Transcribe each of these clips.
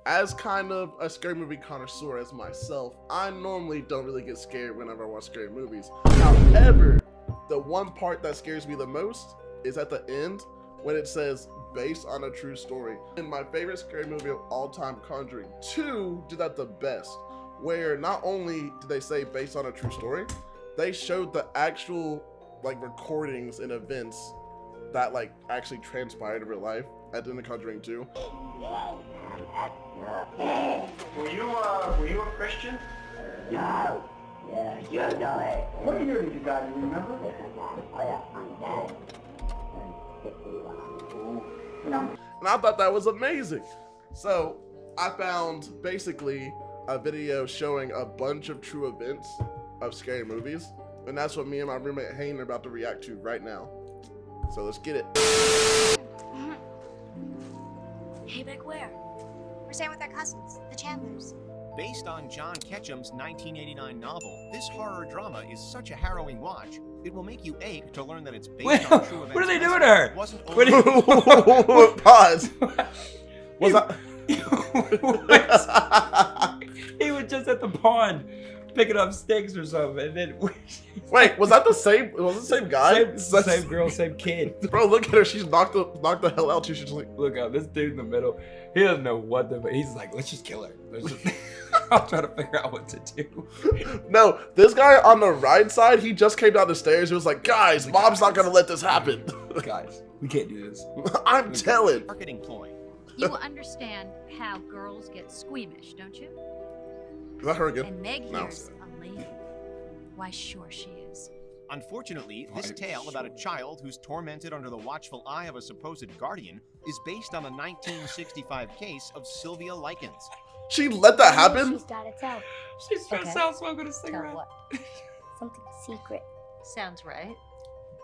as kind of a scary movie connoisseur as myself, I normally don't really get scared whenever I watch scary movies. However, the one part that scares me the most is at the end when it says based on a true story. And my favorite scary movie of all time, Conjuring 2, did that the best, where not only did they say based on a true story, they showed the actual like recordings and events that like actually transpired in real life at the end of Conjuring 2. Were you a Christian? No. Yeah, you know it. What year did you die, do you remember? And I thought that was amazing. So I found basically a video showing a bunch of true events of scary movies. And that's what me and my roommate Hayden are about to react to right now. So let's get it. Hey, back where? We're staying with our cousins, the Chandlers. Based on John Ketchum's 1989 novel, this horror drama is such a harrowing watch, it will make you ache to learn that it's based on true events. What are they doing to her? Wasn't Pause. Was He was just at the pond picking up sticks or something, and then Wait, was that the same? Was it the same guy? same girl, same kid. Bro, look at her. She's knocked the hell out too. She's like, Look out, this dude in the middle, he doesn't know what to. He's like, let's just kill her. I'll try to figure out what to do. no, this guy on the right side, he just came down the stairs. He was like, guys, mom's not gonna let this happen. Guys, we can't do this. I'm telling. marketing ploy. You understand how girls get squeamish, don't you? Is that her again? And Meg No. here's a lady. Why, sure she is. Unfortunately, this tale about a child who's tormented under the watchful eye of a supposed guardian is based on a 1965 case of Sylvia Likens. She let that happen? She's gotta tell. She's stressed Okay. out, smoking a Tell cigarette. what? Something secret. Sounds right.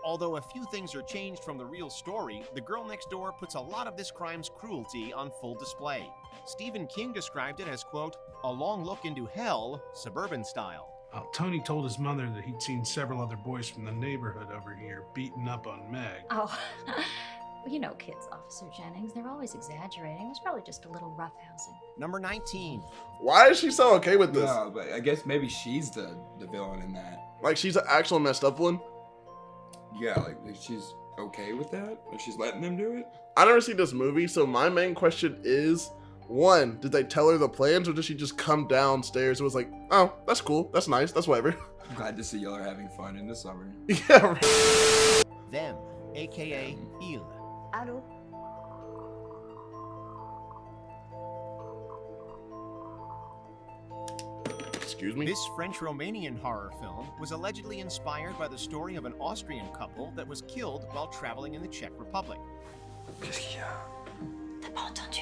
Although a few things are changed from the real story, the girl next door puts a lot of this crime's cruelty on full display. Stephen King described it as, quote, a long look into hell, suburban style. Tony told his mother that he'd seen several other boys from the neighborhood over here beating up on Meg. Oh, well, you know kids, Officer Jennings. They're always exaggerating. It was probably just a little roughhousing. Number 19. Why is she so okay with this? No, but I guess maybe she's the villain in that. Like, she's an actual messed up one? Yeah, like she's okay with that? Or she's letting them do it? I never seen this movie, so my main question is, one, did they tell her the plans, or did she just come downstairs and was like, oh, that's cool, that's nice, that's whatever? I'm glad to see y'all are having fun in the summer. Yeah, right. Them, aka Il. Allô? Excuse me? This French-Romanian horror film was allegedly inspired by the story of an Austrian couple that was killed while traveling in the Czech Republic. Qu'est-ce qu'il y a? T'as pas entendu?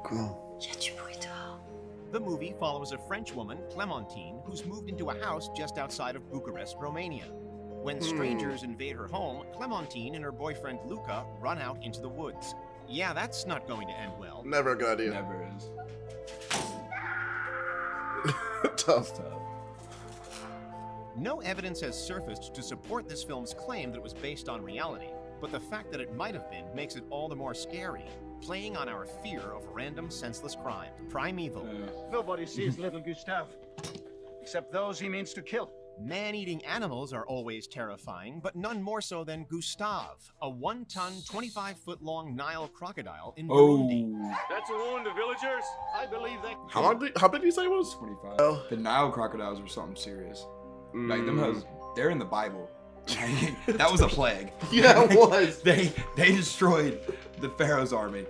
Quoi? Y a du bruit dehors. The movie follows a French woman, Clementine, who's moved into a house just outside of Bucharest, Romania. When strangers invade her home, Clementine and her boyfriend Luca run out into the woods. Yeah, that's not going to end well. Never a good idea. Never is. Tough. No evidence has surfaced to support this film's claim that it was based on reality, but the fact that it might have been makes it all the more scary, playing on our fear of random senseless crime. Primeval. Nobody sees little Gustave, except those he means to kill. Man-eating animals are always terrifying, but none more so than Gustave, a 1-ton, 25-foot-long Nile crocodile in Burundi. Oh, That's a wound, villagers. I believe that. How big did you say it was? 25. Oh. The Nile crocodiles are something serious. Like them hoes, they're in the Bible. That was a plague. Yeah, it was. they destroyed the Pharaoh's army.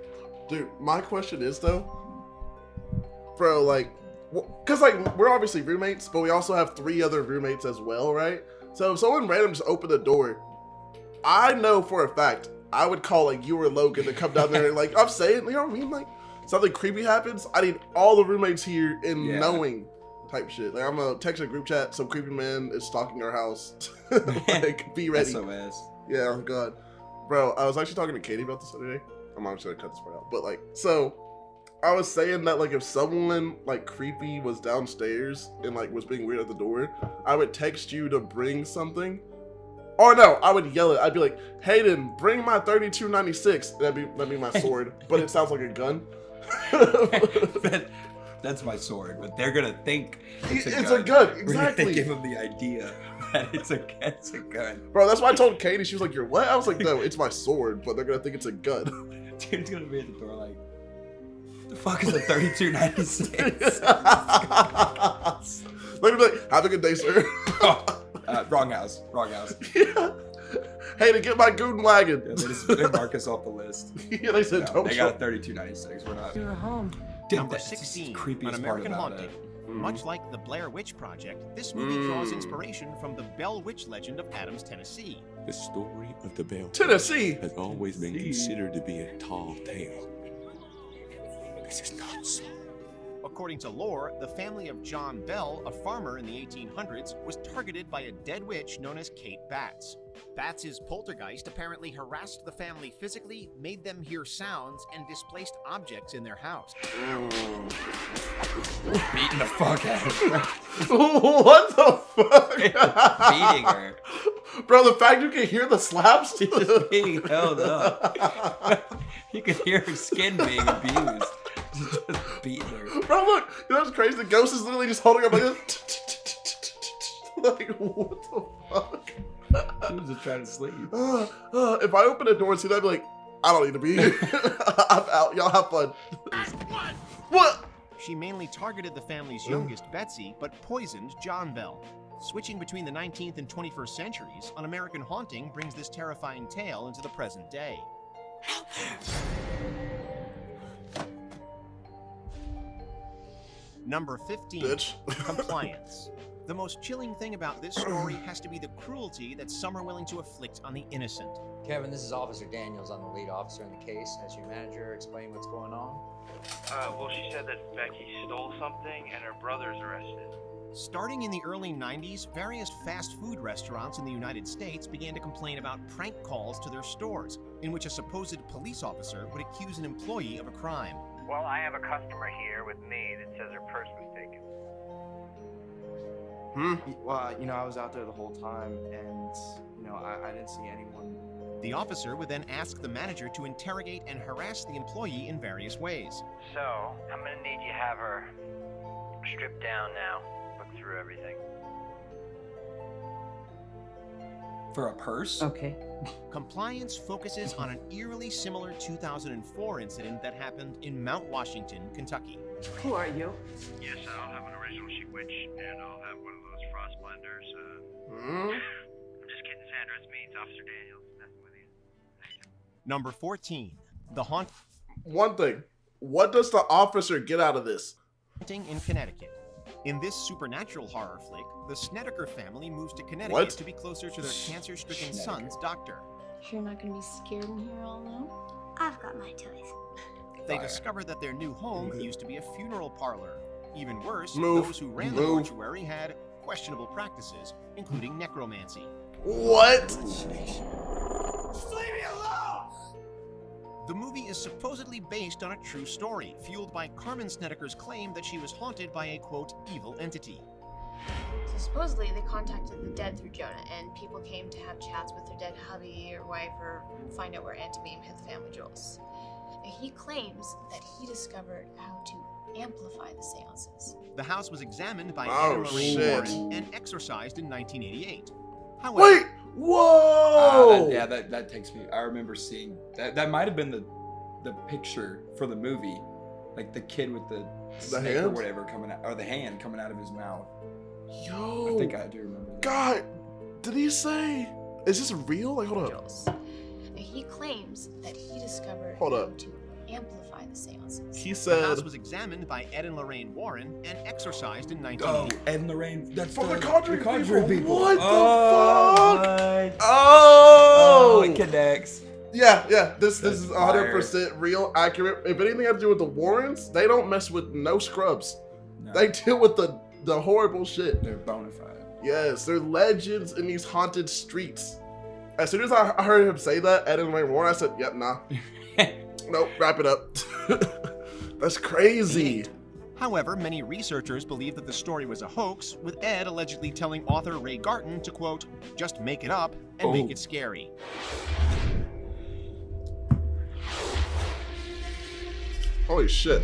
Dude, my question is though, bro, like, because like we're obviously roommates, but we also have 3 other roommates as well, right? So if someone random just opened the door, I know for a fact I would call like you or Logan to come down there and like I'm saying, you know what I mean? Like something creepy happens, I need all the roommates here in knowing type shit. Like I'm gonna text a group chat, some creepy man is stalking our house. Like be ready. SOS. Yeah, oh god. Bro, I was actually talking to Katie about this the other day. I'm actually gonna cut this part out. But like, so I was saying that like if someone like creepy was downstairs and like was being weird at the door, I would text you to bring something Or no, I would yell it. I'd be like, Hayden, bring my 3296. That'd be my sword, but it sounds like a gun. That's my sword, but they're gonna think it's a gun. We're Exactly. gonna give them the idea that it's a gun. Bro, that's why I told Katie. She was like, "You're what?" I was like, "No, it's my sword," but they're gonna think it's a gun. Dude's gonna be at the door like, the fuck is a 3296? They're gonna be like, "Have a good day, sir." Wrong house. Yeah. Hey, to get my goon wagon. Yeah, they mark us off the list. Yeah, they said, No, "Don't they show." got a 3296. We're not. You're home. Dude, Number that's the 16, creepiest An part American about Haunting. it. Much like the Blair Witch Project, this movie draws inspiration from the Bell Witch legend of Adams, Tennessee. The story of the Bell Tennessee has always been considered to be a tall tale. This is not so. According to lore, the family of John Bell, a farmer in the 1800s, was targeted by a dead witch known as Kate Batts. Batts' poltergeist apparently harassed the family physically, made them hear sounds, and displaced objects in their house. Beating the fuck out of her. What the fuck? Beating her. Bro, the fact you can hear the slaps. She's just being held up. You can hear her skin being abused. Just beating her. Bro, look, you know what's crazy? The ghost is literally just holding up like this. Like, what the fuck? She was just trying to sleep. If I open a door and see that, I'd be like, I don't need to be here. I'm out. Y'all have fun. What? She mainly targeted the family's youngest, Betsy, but poisoned John Bell. Switching between the 19th and 21st centuries, An American Haunting brings this terrifying tale into the present day. Number 15, Bitch. Compliance. The most chilling thing about this story has to be the cruelty that some are willing to inflict on the innocent. Kevin, this is Officer Daniels. I'm the lead officer in the case. As your manager, explain what's going on. Well, she said that Becky stole something and her brother's arrested. Starting in the early 90s, various fast food restaurants in the United States began to complain about prank calls to their stores, in which a supposed police officer would accuse an employee of a crime. Well, I have a customer here with me that says her purse was taken. Well, you know, I was out there the whole time, and, you know, I didn't see anyone. The officer would then ask the manager to interrogate and harass the employee in various ways. So, I'm gonna need you to have her stripped down now. Look through everything. For a purse? Okay. Compliance focuses on an eerily similar 2004 incident that happened in Mount Washington, Kentucky. Who are you? Yes, I'll have an original She Witch, and I'll have one of those frost blenders. Hmm? I'm just kidding, Sandra. It's me. It's Officer Daniels. Messing with you. Number 14, The Haunting One thing. What does the officer get out of this? in Connecticut. In this supernatural horror flick, the Snedeker family moves to Connecticut What? to be closer to their cancer-stricken Snedeker. son's doctor. You're not gonna be scared in here all alone? I've got my toys. They Fire. discover that their new home used to be a funeral parlor. Even worse, Move. those who ran the Move. mortuary had questionable practices, including necromancy. What? The movie is supposedly based on a true story, fueled by Carmen Snedeker's claim that she was haunted by a, quote, evil entity. So supposedly they contacted the dead through Jonah, and people came to have chats with their dead hubby or wife or find out where Aunt Mame hid the family jewels. And he claims that he discovered how to amplify the seances. The house was examined by Oh, Ed and Lorraine shit. Warren and exorcised in 1988. However, Wait! Whoa! That takes me. I remember seeing that. That might have been the picture for the movie, like the kid with the snake or hand? whatever coming out, or the hand coming out of his mouth. Yo. I think I do remember that. God, did he say? Is this real? Like, hold up. Jewels. And he claims that he discovered Hold how up. to amplify the seances. He the said house was examined by Ed and Lorraine Warren and exorcised in Oh, 1980. Ed and Lorraine. That's For the Conjuring people. people. What the oh, fuck? my- Oh, Oh! it connects. Yeah. This That's is 100% real, accurate. If anything has to do with the Warrens, they don't mess with no scrubs. No, They deal with the horrible shit. they're bona fide. Yes, they're legends in these haunted streets. As soon as I heard him say that, Ed and Lorraine Warren, I said, yep, nah. Nope, wrap it up. That's crazy. However, many researchers believe that the story was a hoax, with Ed allegedly telling author Ray Garton to, quote, just make it up and make it scary. Holy shit.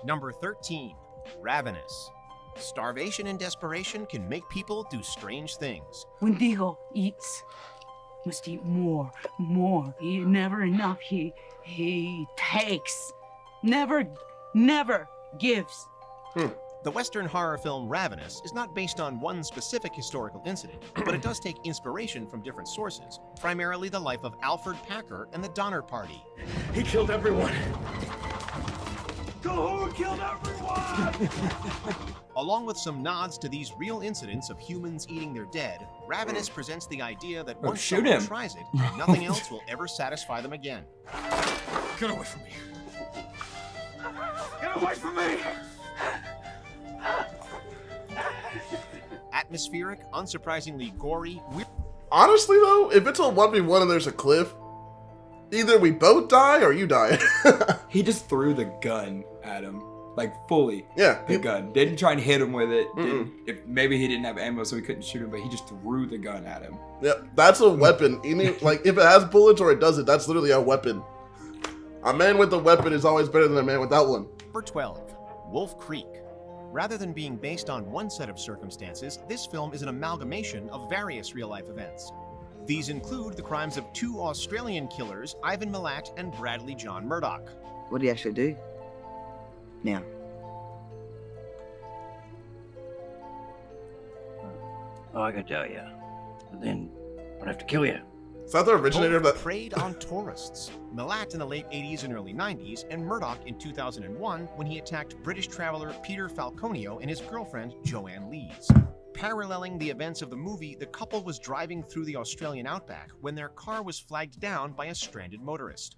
Number 13, Ravenous. Starvation and desperation can make people do strange things. Wendigo eats, must eat more. He never enough. He takes, never gives. The Western horror film Ravenous is not based on one specific historical incident, but it does take inspiration from different sources, primarily the life of Alfred Packer and the Donner Party. He killed everyone. Cahoon killed everyone! Along with some nods to these real incidents of humans eating their dead, Ravenous presents the idea that once someone tries it, nothing else will ever satisfy them again. Get away from me. Get away from me! Atmospheric, unsurprisingly gory, weird. Honestly though, if it's a 1v1 and there's a cliff, either we both die or you die. He just threw the gun at him. Like, fully. Yeah. The gun. Didn't try and hit him with it. Maybe he didn't have ammo, so he couldn't shoot him, but he just threw the gun at him. Yep, that's a weapon. Like, if it has bullets or it doesn't, that's literally a weapon. A man with a weapon is always better than a man without one. Number 12, Wolf Creek. Rather than being based on one set of circumstances, this film is an amalgamation of various real-life events. These include the crimes of two Australian killers, Ivan Milat and Bradley John Murdoch. What do you actually do? Now. Oh, I can tell you. But then I'd have to kill you. Is that the originator of that? Preyed on tourists. Milat in the late 80s and early 90s, and Murdoch in 2001 when he attacked British traveler Peter Falconio and his girlfriend Joanne Lees. Paralleling the events of the movie, the couple was driving through the Australian outback when their car was flagged down by a stranded motorist.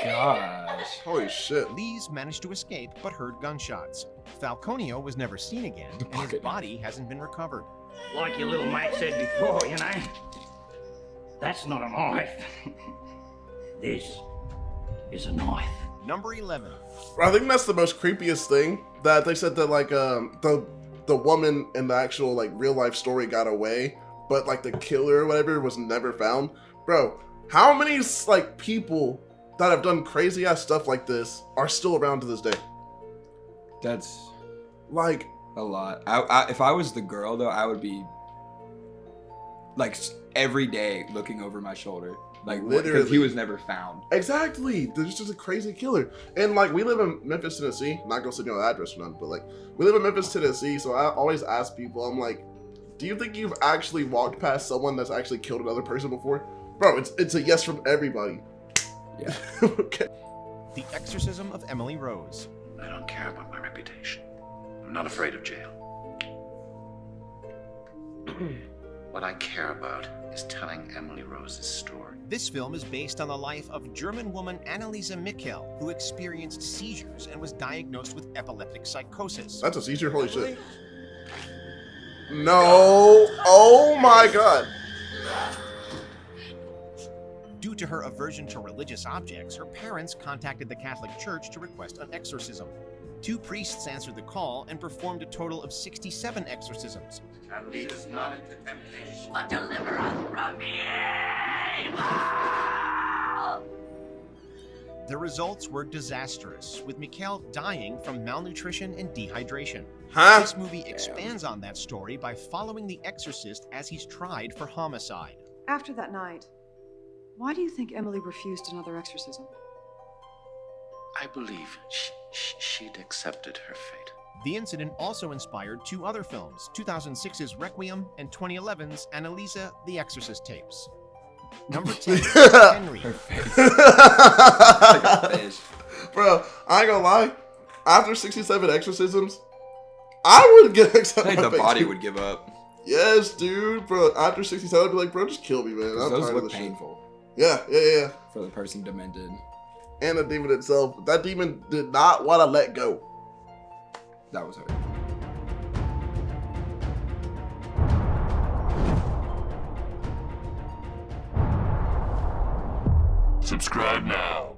Gosh. Holy shit. Lees managed to escape but heard gunshots. Falconio was never seen again, and his body hasn't been recovered. Like your little mate said before, you know, that's not a knife. This is a knife. Number 11. I think that's the most creepiest thing, that they said that like the woman in the actual like real life story got away, but like the killer or whatever was never found. Bro, how many like people that have done crazy ass stuff like this are still around to this day? That's like a lot. If I was the girl though, I would be like every day looking over my shoulder, like literally, because he was never found. Exactly. There's just a crazy killer, and like we live in Memphis, Tennessee. Not gonna send you an address or nothing, but like we live in Memphis, Tennessee. So I always ask people, I'm like, do you think you've actually walked past someone that's actually killed another person before? Bro, it's a yes from everybody. Yeah. Okay. The Exorcism of Emily Rose. I don't care about my reputation. I'm not afraid of jail. What I care about is telling Emily Rose's story. This film is based on the life of German woman Anneliese Michel, who experienced seizures and was diagnosed with epileptic psychosis. That's a seizure? Holy shit. No. Oh my god. Due to her aversion to religious objects, her parents contacted the Catholic Church to request an exorcism. 2 priests answered the call and performed a total of 67 exorcisms. And lead us not into temptation, but deliver us from evil. The results were disastrous, with Michel dying from malnutrition and dehydration. Huh? This movie expands on that story by following the exorcist as he's tried for homicide. After that night, why do you think Emily refused another exorcism? I believe she'd accepted her fate. The incident also inspired 2 other films, 2006's Requiem and 2011's Annalisa the Exorcist tapes. Number 10, Henry. Her face. Like a fish. Bro, I ain't gonna lie. After 67 exorcisms, I would get accepted. I think the body would give up. Yes, dude. Bro, after 67, I'd be like, bro, just kill me, man. I'm Those tired look of this painful. Shit. Yeah. For the person demented. And the demon itself. That demon did not want to let go. That was her. Subscribe now.